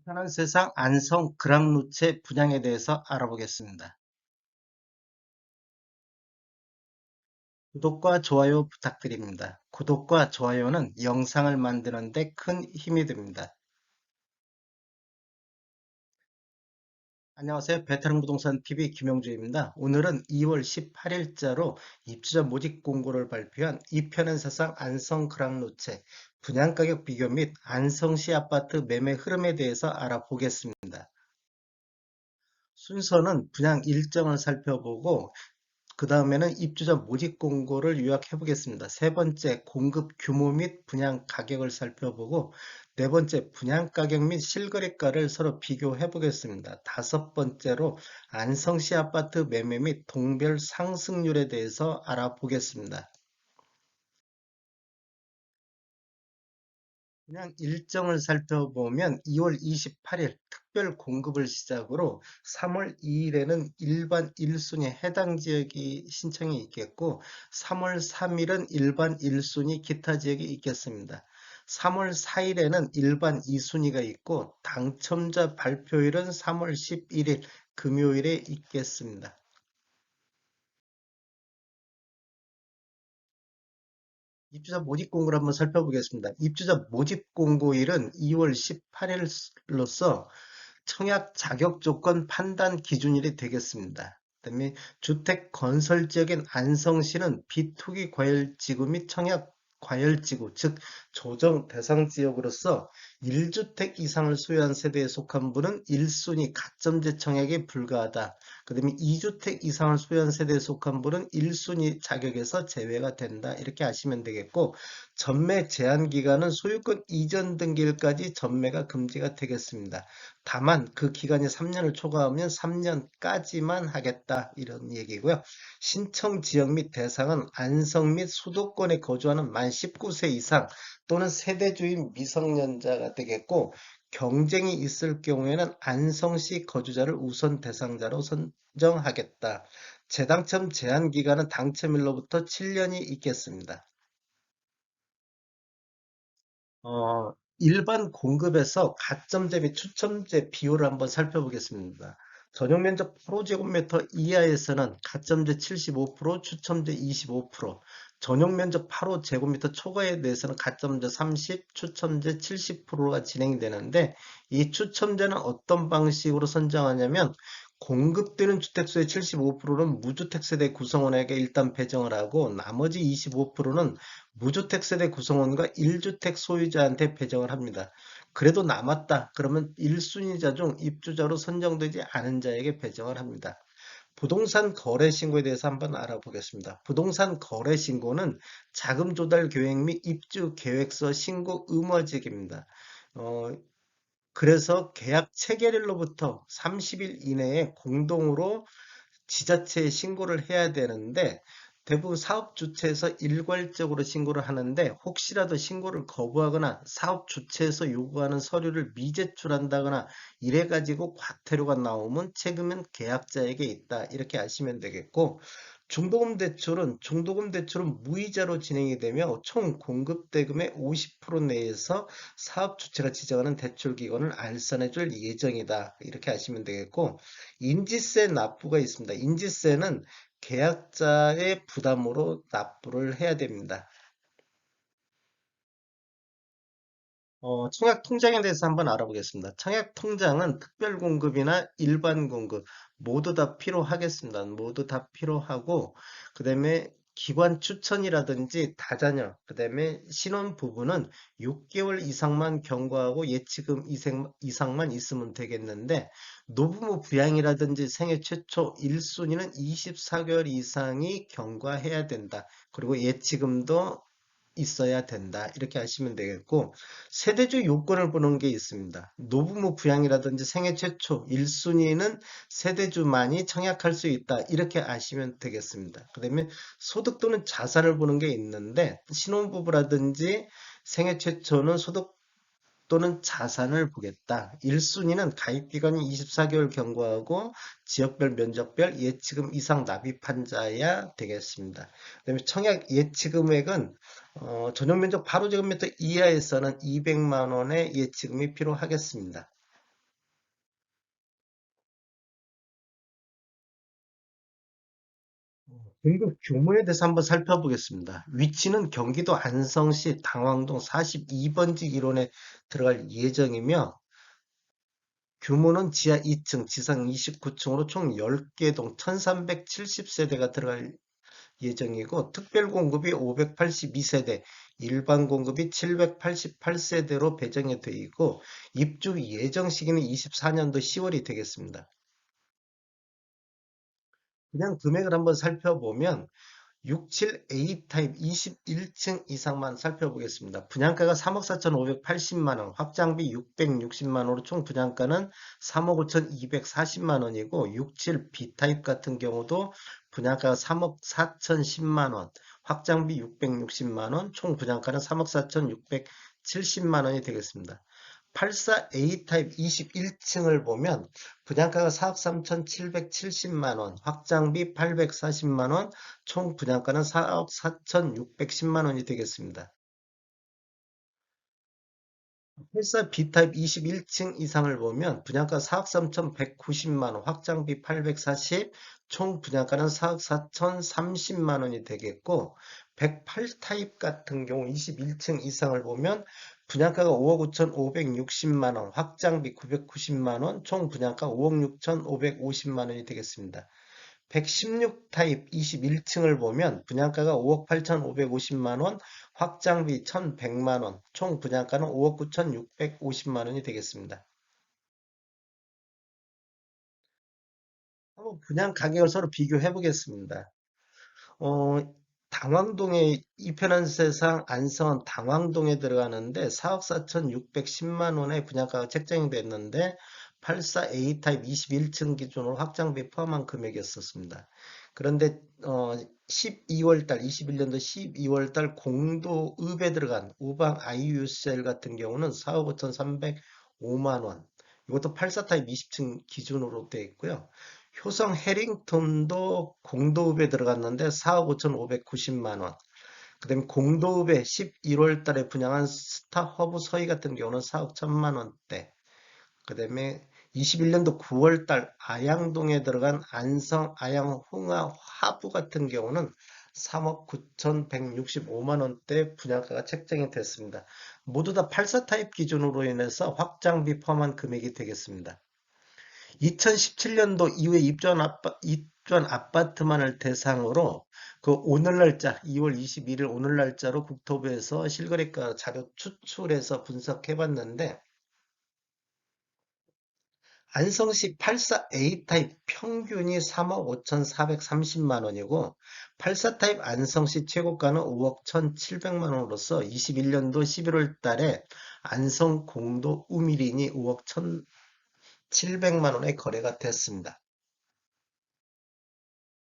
편한 세상 안성 그랑루체 분양에 대해서 알아보겠습니다. 구독과 좋아요 부탁드립니다. 구독과 좋아요는 영상을 만드는 데 큰 힘이 됩니다. 안녕하세요. 베테랑 부동산 TV 김영주입니다. 오늘은 2월 18일자로 입주자 모집 공고를 발표한 이 편한 세상 안성 그랑루체 분양가격 비교 및 안성시 아파트 매매 흐름에 대해서 알아보겠습니다. 순서는 분양 일정을 살펴보고 그 다음에는 입주자 모집 공고를 요약해 보겠습니다. 세 번째, 공급 규모 및 분양 가격을 살펴보고 네 번째, 분양 가격 및 실거래가를 서로 비교해 보겠습니다. 다섯 번째로 안성시 아파트 매매 및 동별 상승률에 대해서 알아보겠습니다. 그냥 일정을 살펴보면 2월 28일 특별 공급을 시작으로 3월 2일에는 일반 1순위 해당 지역이 신청이 있겠고 3월 3일은 일반 1순위 기타 지역이 있겠습니다. 3월 4일에는 일반 2순위가 있고 당첨자 발표일은 3월 11일 금요일에 있겠습니다. 입주자 모집 공고를 한번 살펴보겠습니다. 입주자 모집 공고일은 2월 18일로서 청약 자격 조건 판단 기준일이 되겠습니다. 그다음에 주택 건설 지역인 안성시는 비투기 과열지구 및 청약 과열지구, 즉 조정 대상 지역으로서 1주택 이상을 소유한 세대에 속한 분은 1순위 가점제 청약에 불과하다. 그다음에 2주택 이상을 소유한 세대에 속한 분은 1순위 자격에서 제외가 된다. 이렇게 아시면 되겠고 전매 제한 기간은 소유권 이전 등기일까지 전매가 금지가 되겠습니다. 다만 그 기간이 3년을 초과하면 3년까지만 하겠다 이런 얘기고요. 신청 지역 및 대상은 안성 및 수도권에 거주하는 만 19세 이상 또는 세대주인 미성년자가 되겠고 경쟁이 있을 경우에는 안성시 거주자를 우선 대상자로 선정하겠다. 재당첨 제한 기간은 당첨일로부터 7년이 있겠습니다. 일반 공급에서 가점제 및 추첨제 비율을 한번 살펴보겠습니다. 전용 면적 8제곱미터 이하에서는 가점제 75%, 추첨제 25%, 전용 면적 8제곱미터 초과에 대해서는 가점제 30, 추첨제 70%가 진행이 되는데 이 추첨제는 어떤 방식으로 선정하냐면 공급되는 주택수의 75%는 무주택 세대 구성원에게 일단 배정을 하고 나머지 25%는 무주택 세대 구성원과 1주택 소유자한테 배정을 합니다. 그래도 남았다. 그러면 1순위자 중 입주자로 선정되지 않은 자에게 배정을 합니다. 부동산 거래 신고에 대해서 한번 알아보겠습니다. 부동산 거래 신고는 자금 조달 계획 및 입주 계획서 신고 의무화직입니다. 어, 그래서 계약 체결일로부터 30일 이내에 공동으로 지자체에 신고를 해야 되는데 대부분 사업 주체에서 일괄적으로 신고를 하는데 혹시라도 신고를 거부하거나 사업 주체에서 요구하는 서류를 미제출한다거나 이래가지고 과태료가 나오면 책임은 계약자에게 있다. 이렇게 아시면 되겠고 중도금 대출은 무이자로 진행이 되며 총 공급 대금의 50% 내에서 사업 주체가 지정하는 대출 기관을 알선해 줄 예정이다. 이렇게 아시면 되겠고 인지세 납부가 있습니다. 인지세는 계약자의 부담으로 납부를 해야 됩니다. 청약 통장에 대해서 한번 알아보겠습니다. 청약 통장은 특별 공급이나 일반 공급 모두 다 필요하겠습니다. 모두 다 필요하고 그다음에 기관 추천이라든지 다자녀, 그다음에 신혼 부부는 6개월 이상만 경과하고 예치금 이상만 있으면 되겠는데 노부모 부양이라든지 생애 최초 1순위는 24개월 이상이 경과해야 된다. 그리고 예치금도 있어야 된다. 이렇게 하시면 되겠고, 세대주 요건을 보는 게 있습니다. 노부모 부양이라든지 생애 최초 1순위는 세대주만이 청약할 수 있다. 이렇게 아시면 되겠습니다. 그 다음에 소득 또는 자산을 보는 게 있는데, 신혼부부라든지 생애 최초는 소득 또는 자산을 보겠다. 1순위는 가입기간이 24개월 경과하고 지역별 면적별 예치금 이상 납입한 자야 되겠습니다. 그다음에 청약 예치금액은 전용 면적 8제곱미터 이하에서는 200만 원의 예치금이 필요하겠습니다. 공급 규모에 대해서 한번 살펴보겠습니다. 위치는 경기도 안성시 당왕동 42번지 1원에 들어갈 예정이며 규모는 지하 2층, 지상 29층으로 총 10개 동 1370세대가 들어갈 예정이고 특별 공급이 582세대, 일반 공급이 788세대로 배정이 되어 있고 입주 예정 시기는 24년도 10월이 되겠습니다. 그냥 금액을 한번 살펴보면 67A 타입 21층 이상만 살펴보겠습니다. 분양가가 3억 4,580만 원, 확장비 660만 원으로 총 분양가는 3억 5,240만 원이고 67B 타입 같은 경우도 분양가가 3억 4,010만 원, 확장비 660만 원, 총 분양가는 3억 4,670만 원이 되겠습니다. 84A 타입 21층을 보면 분양가가 4억 3,770만 원, 확장비 840만 원, 총 분양가는 4억 4,610만 원이 되겠습니다. 84 B타입 21층 이상을 보면 분양가 4억 3,190만 원, 확장비 840, 총 분양가는 4억 4,030만 원이 되겠고 108 타입 같은 경우 21층 이상을 보면 분양가가 5억 5,560만 원, 확장비 990만 원, 총 분양가 5억 6,550만 원이 되겠습니다. 116 타입 21층을 보면 분양가가 5억 8,550만 원, 확장비 1,100만 원, 총 분양가는 5억 9,650만 원이 되겠습니다. 한번 분양 가격을 서로 비교해 보겠습니다. 어, 당왕동에 이편한 세상 안성은 당왕동에 들어가는데 4억 4,610만 원의 분양가가 책정이 됐는데 84A 타입 21층 기준으로 확장비 포함한 금액이었었습니다. 그런데 12월 달 21년도 12월 달 공도읍에 들어간 우방 IUCL 같은 경우는 4억 5,305만 원. 이것도 84 타입 20층 기준으로 되어 있고요. 효성 해링턴도 공도읍에 들어갔는데 4억 5,590만 원. 그다음에 공도읍에 11월 달에 분양한 스타허브 서희 같은 경우는 4억 1천만 원대. 그다음에 21년도 9월 달 아양동에 들어간 안성 아양 홍화 화부 같은 경우는 3억 9,165만 원대 분양가가 책정이 됐습니다. 모두 다 84 타입 기준으로 인해서 확장비 포함한 금액이 되겠습니다. 2017년도 이후에 입주한 아파트만을 대상으로 그 오늘 날짜 2월 21일 오늘 날짜로 국토부에서 실거래가 자료 추출해서 분석해 봤는데 안성시 84A 타입 평균이 3억 5,430만 원이고 84 타입 안성시 최고가는 5억 1,700만 원으로서 21년도 11월 달에 안성 공도 우미린이 5억 1,700만 원에 거래가 됐습니다.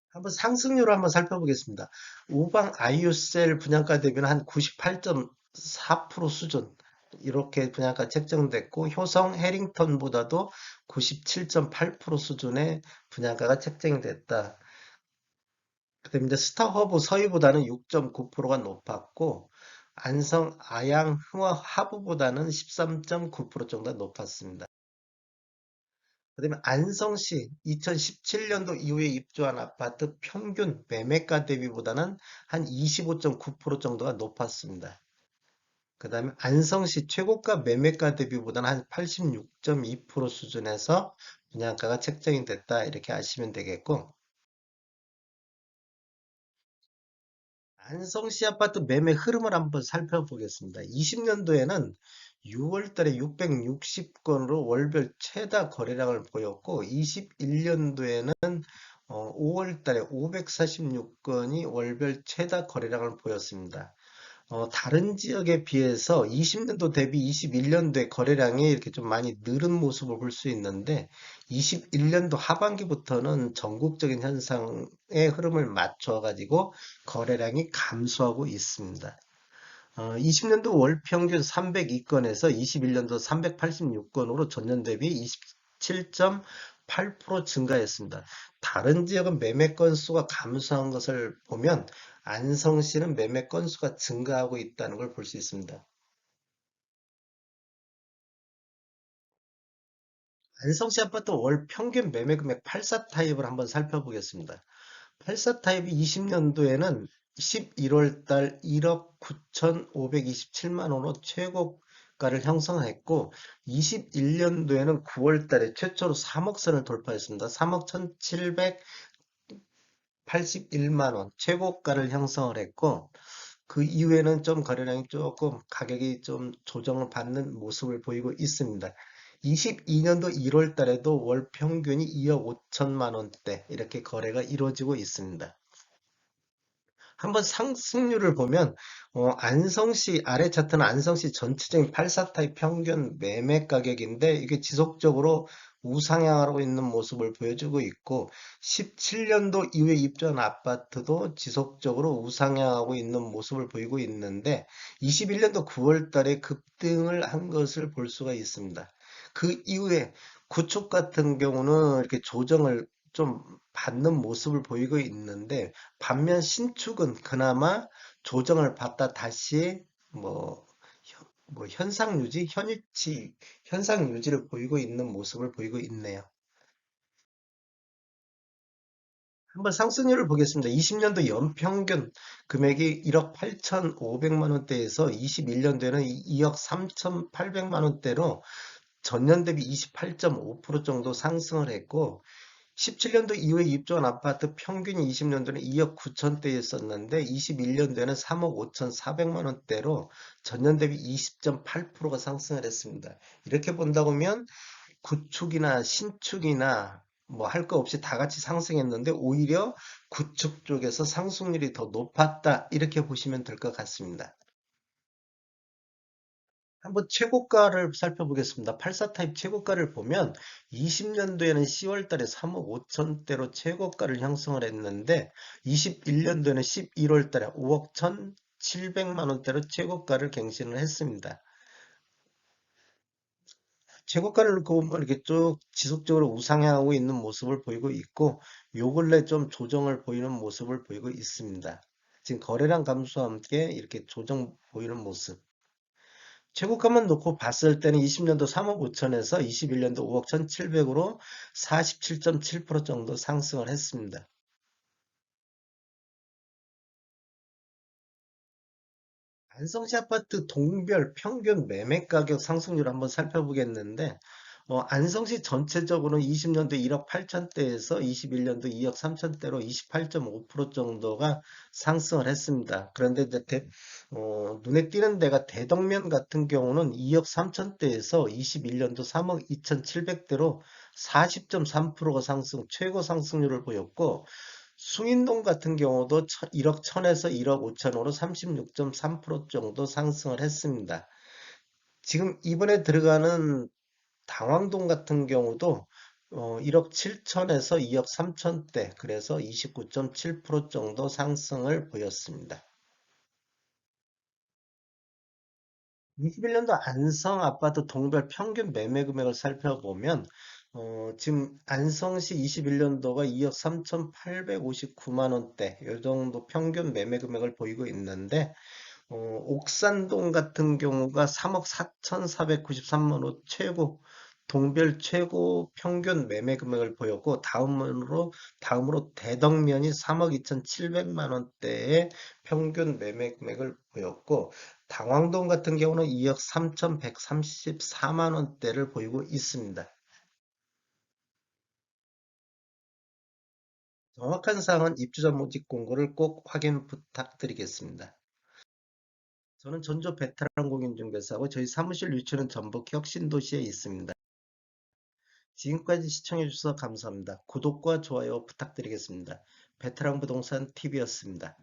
한번 상승률을 한번 살펴보겠습니다. 우방 아이유셀 분양가 대비는 한 98.4% 수준 이렇게 분양가 책정됐고 효성 해링턴보다도 97.8% 수준의 분양가가 책정이 됐다. 그다음에 이제 스타허브 서희보다는 6.9%가 높았고 안성 아양 흥화 하부보다는 13.9% 정도 높았습니다. 그다음에 안성시 2017년도 이후에 입주한 아파트 평균 매매가 대비보다는 한 25.9% 정도가 높았습니다. 그다음에 안성시 최고가 매매가 대비보다는 한 86.2% 수준에서 분양가가 책정이 됐다 이렇게 아시면 되겠고 안성시 아파트 매매 흐름을 한번 살펴보겠습니다. 20년도에는 6월 달에 660건으로 월별 최다 거래량을 보였고 21년도에는 5월 달에 546건이 월별 최다 거래량을 보였습니다. 다른 지역에 비해서 20년도 대비 21년도에 거래량이 이렇게 좀 많이 늘은 모습을 볼 수 있는데 21년도 하반기부터는 전국적인 현상의 흐름을 맞춰 가지고 거래량이 감소하고 있습니다. 20년도 월 평균 302건에서 21년도 386건으로 전년 대비 27.8% 증가했습니다. 다른 지역은 매매 건수가 감소한 것을 보면 안성시는 매매 건수가 증가하고 있다는 걸 볼 수 있습니다. 안성시 아파트 월 평균 매매 금액 84 타입을 한번 살펴보겠습니다. 84 타입이 20년도에는 11월 달 1억 9,527만 원으로 최고가를 형성했고 21년도에는 9월 달에 최초로 3억 선을 돌파했습니다. 3억 1,781만 원 최고가를 형성을 했고 그 이후에는 좀 거래량이 조금 가격이 좀 조정을 받는 모습을 보이고 있습니다. 22년도 1월 달에도 월 평균이 2억 5천만 원대 이렇게 거래가 이루어지고 있습니다. 한번 상승률을 보면 안성시 아래 차트는 안성시 전체적인 84타입 평균 매매 가격인데 이게 지속적으로 우상향하고 있는 모습을 보여주고 있고 17년도 이후에 입주한 아파트도 지속적으로 우상향하고 있는 모습을 보이고 있는데 21년도 9월 달에 급등을 한 것을 볼 수가 있습니다. 그 이후에 구축 같은 경우는 이렇게 조정을 좀 받는 모습을 보이고 있는데 반면 신축은 그나마 조정을 받다 다시 뭐, 뭐 현상 유지, 현위치, 현상 유지를 보이고 있는 모습을 보이고 있네요. 한번 상승률을 보겠습니다. 20년도 연평균 금액이 1억 8,500만 원대에서 21년도에는 2억 3,800만 원대로 전년 대비 28.5% 정도 상승을 했고 17년도 이후에 입주한 아파트 평균이 20년도는 2억 9천대였었는데 21년도에는 3억 5천4백만 원대로 전년 대비 20.8%가 상승을 했습니다. 이렇게 본다 보면 구축이나 신축이나 뭐 할 거 없이 다 같이 상승했는데 오히려 구축 쪽에서 상승률이 더 높았다 이렇게 보시면 될 것 같습니다. 한번 최고가를 살펴보겠습니다. 84 타입 최고가를 보면 20년도에는 10월 달에 3억 5천대로 최고가를 형성을 했는데 21년도에는 11월 달에 5억 1,700만 원대로 최고가를 갱신을 했습니다. 최고가를 놓고 보면 이렇게 쭉 지속적으로 우상향하고 있는 모습을 보이고 있고 요 근래 좀 조정을 보이는 모습을 보이고 있습니다. 지금 거래량 감소와 함께 이렇게 조정 보이는 모습. 최고가만 놓고 봤을 때는 20년도 3억 5천에서 21년도 5억 1,700으로 47.7% 정도 상승을 했습니다. 안성시 아파트 동별 평균 매매 가격 상승률 한번 살펴보겠는데 안성시 전체적으로는 20년도 1억 8천대에서 21년도 2억 3천대로 28.5% 정도가 상승을 했습니다. 그런데 이제 눈에 띄는 데가 대덕면 같은 경우는 2억 3천대에서 21년도 3억 2,700대로 40.3%가 상승, 최고 상승률을 보였고 숭인동 같은 경우도 1억 1천에서 1억 5천으로 36.3% 정도 상승을 했습니다. 지금 이번에 들어가는 당왕동 같은 경우도 1억 7천에서 2억 3천대, 그래서 29.7% 정도 상승을 보였습니다. 21년도 안성 아파트 동별 평균 매매 금액을 살펴보면 지금 안성시 21년도가 2억 3,859만 원대 이 정도 평균 매매 금액을 보이고 있는데 옥산동 같은 경우가 3억 4,493만 원 최고 동별 최고 평균 매매 금액을 보였고 다음으로 대덕면이 3억 2,700만 원대의 평균 매매 금액을 보였고 당왕동 같은 경우는 2억 3,134만 원대를 보이고 있습니다. 정확한 사항은 입주자 모집 공고를 꼭 확인 부탁드리겠습니다. 저는 전조 베테랑 공인중개사고 저희 사무실 위치는 전북 혁신도시에 있습니다. 지금까지 시청해주셔서 감사합니다. 구독과 좋아요 부탁드리겠습니다. 베테랑 부동산 TV였습니다.